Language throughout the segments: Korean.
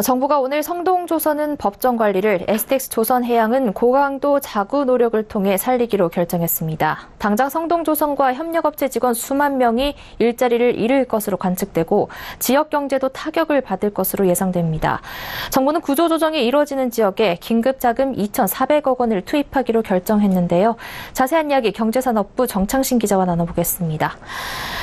정부가 오늘 성동조선은 법정 관리를, STX조선해양은 고강도 자구 노력을 통해 살리기로 결정했습니다. 당장 성동조선과 협력업체 직원 수만 명이 일자리를 잃을 것으로 관측되고 지역 경제도 타격을 받을 것으로 예상됩니다. 정부는 구조조정이 이루어지는 지역에 긴급자금 2,400억 원을 투입하기로 결정했는데요. 자세한 이야기 경제산업부 정창신 기자와 나눠보겠습니다.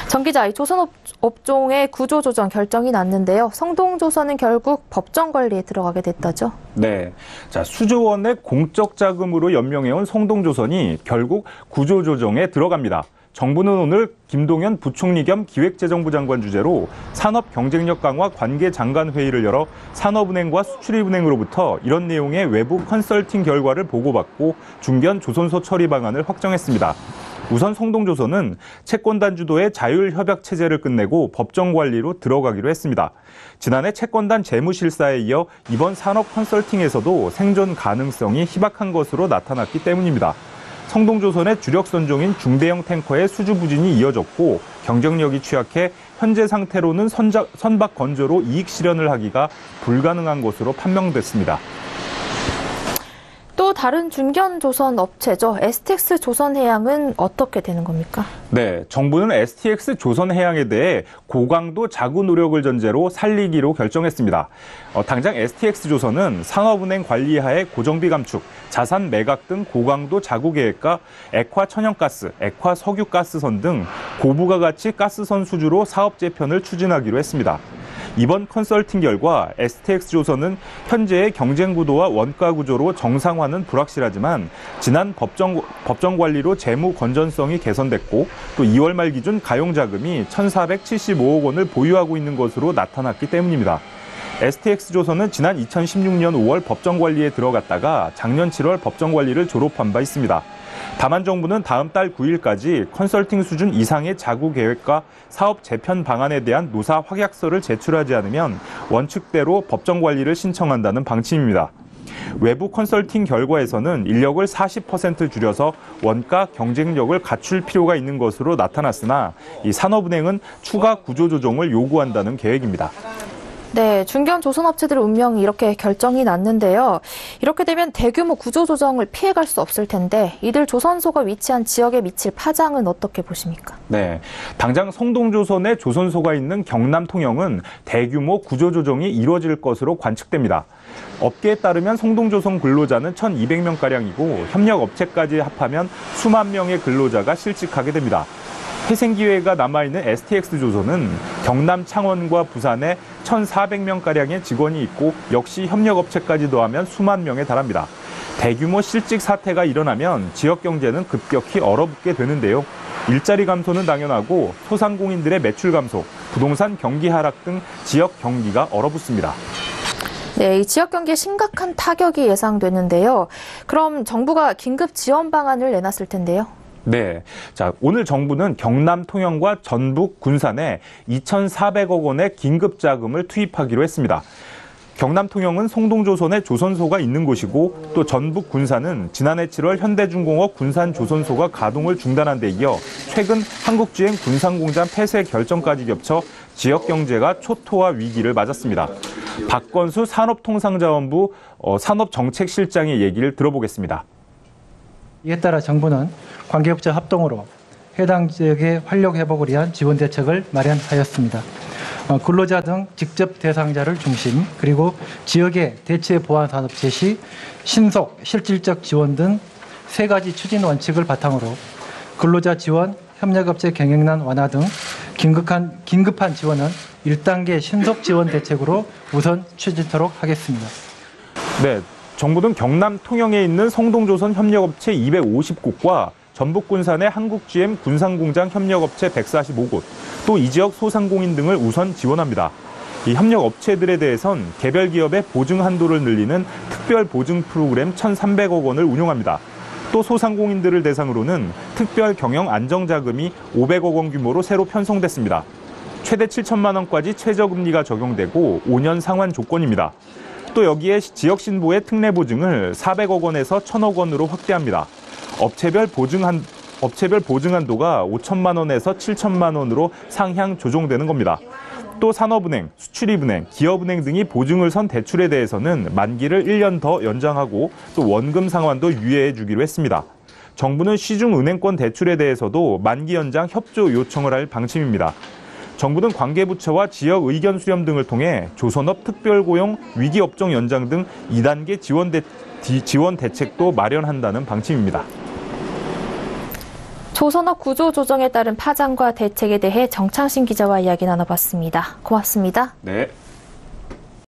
정 기자, 조선업종의 구조조정 결정이 났는데요. 성동조선은 결국 법정 관리에 들어가게 됐다죠? 네. 자, 수조 원의 공적 자금으로 연명해온 성동조선이 결국 구조조정에 들어갑니다. 정부는 오늘 김동연 부총리 겸 기획재정부 장관 주재로 산업 경쟁력 강화 관계 장관 회의를 열어 산업은행과 수출입은행으로부터 이런 내용의 외부 컨설팅 결과를 보고받고 중견 조선소 처리 방안을 확정했습니다. 우선 성동조선은 채권단 주도의 자율협약 체제를 끝내고 법정 관리로 들어가기로 했습니다. 지난해 채권단 재무실사에 이어 이번 산업 컨설팅에서도 생존 가능성이 희박한 것으로 나타났기 때문입니다. 성동조선의 주력 선종인 중대형 탱커의 수주 부진이 이어졌고 경쟁력이 취약해 현재 상태로는 선박 건조로 이익 실현을 하기가 불가능한 것으로 판명됐습니다. 또 다른 중견조선 업체죠. STX조선해양은 어떻게 되는 겁니까? 네, 정부는 STX조선해양에 대해 고강도 자구 노력을 전제로 살리기로 결정했습니다. 당장 STX조선은 산업은행 관리하에 고정비 감축, 자산 매각 등 고강도 자구 계획과 액화 천연가스, 액화 석유가스선 등 고부가가치 가스선 수주로 사업 재편을 추진하기로 했습니다. 이번 컨설팅 결과 STX조선은 현재의 경쟁 구도와 원가 구조로 정상화는 불확실하지만 지난 법정 관리로 재무 건전성이 개선됐고 또 2월 말 기준 가용 자금이 1,475억 원을 보유하고 있는 것으로 나타났기 때문입니다. STX조선은 지난 2016년 5월 법정 관리에 들어갔다가 작년 7월 법정 관리를 졸업한 바 있습니다. 다만 정부는 다음 달 9일까지 컨설팅 수준 이상의 자구 계획과 사업 재편 방안에 대한 노사 확약서를 제출하지 않으면 원칙대로 법정 관리를 신청한다는 방침입니다. 외부 컨설팅 결과에서는 인력을 40% 줄여서 원가 경쟁력을 갖출 필요가 있는 것으로 나타났으나 이 산업은행은 추가 구조조정을 요구한다는 계획입니다. 네, 중견 조선업체들의 운명이 이렇게 결정이 났는데요. 이렇게 되면 대규모 구조조정을 피해갈 수 없을 텐데 이들 조선소가 위치한 지역에 미칠 파장은 어떻게 보십니까? 네, 당장 성동조선의 조선소가 있는 경남 통영은 대규모 구조조정이 이루어질 것으로 관측됩니다. 업계에 따르면 성동조선 근로자는 1,200명가량이고 협력업체까지 합하면 수만 명의 근로자가 실직하게 됩니다. 회생 기회가 남아있는 STX조선은 경남 창원과 부산에 1,400명가량의 직원이 있고 역시 협력업체까지 더하면 수만 명에 달합니다. 대규모 실직 사태가 일어나면 지역 경제는 급격히 얼어붙게 되는데요. 일자리 감소는 당연하고 소상공인들의 매출 감소, 부동산 경기 하락 등 지역 경기가 얼어붙습니다. 네, 이 지역 경기에 심각한 타격이 예상되는데요. 그럼 정부가 긴급 지원 방안을 내놨을 텐데요. 네. 자, 오늘 정부는 경남 통영과 전북 군산에 2,400억 원의 긴급 자금을 투입하기로 했습니다. 경남 통영은 성동조선의 조선소가 있는 곳이고 또 전북 군산은 지난해 7월 현대중공업 군산조선소가 가동을 중단한 데 이어 최근 한국GM 군산공장 폐쇄 결정까지 겹쳐 지역 경제가 초토화 위기를 맞았습니다. 박건수 산업통상자원부 산업정책실장의 얘기를 들어보겠습니다. 이에 따라 정부는 관계업체 합동으로 해당 지역의 활력 회복을 위한 지원 대책을 마련하였습니다. 근로자 등 직접 대상자를 중심, 그리고 지역의 대체 보완 산업 제시, 신속 실질적 지원 등 세 가지 추진 원칙을 바탕으로 근로자 지원, 협력업체 경영난 완화 등 긴급한 지원은 1단계 신속 지원 대책으로 우선 추진토록 하겠습니다. 네, 정부는 경남 통영에 있는 성동조선 협력업체 250곳과 전북 군산의 한국GM 군산공장 협력업체 145곳, 또 이 지역 소상공인 등을 우선 지원합니다. 이 협력업체들에 대해선 개별 기업의 보증 한도를 늘리는 특별 보증 프로그램 1,300억 원을 운용합니다. 또 소상공인들을 대상으로는 특별 경영 안정자금이 500억 원 규모로 새로 편성됐습니다. 최대 7천만 원까지 최저금리가 적용되고 5년 상환 조건입니다. 또 여기에 지역 신보의 특례 보증을 400억 원에서 1,000억 원으로 확대합니다. 업체별 보증 한도가 5천만 원에서 7천만 원으로 상향 조정되는 겁니다. 또 산업은행, 수출입은행, 기업은행 등이 보증을 선 대출에 대해서는 만기를 1년 더 연장하고 또 원금 상환도 유예해 주기로 했습니다. 정부는 시중은행권 대출에 대해서도 만기 연장 협조 요청을 할 방침입니다. 정부는 관계부처와 지역 의견 수렴 등을 통해 조선업 특별고용 위기업종 연장 등 2단계 지원 대책도 마련한다는 방침입니다. 조선업 구조 조정에 따른 파장과 대책에 대해 정창신 기자와 이야기 나눠봤습니다. 고맙습니다. 네.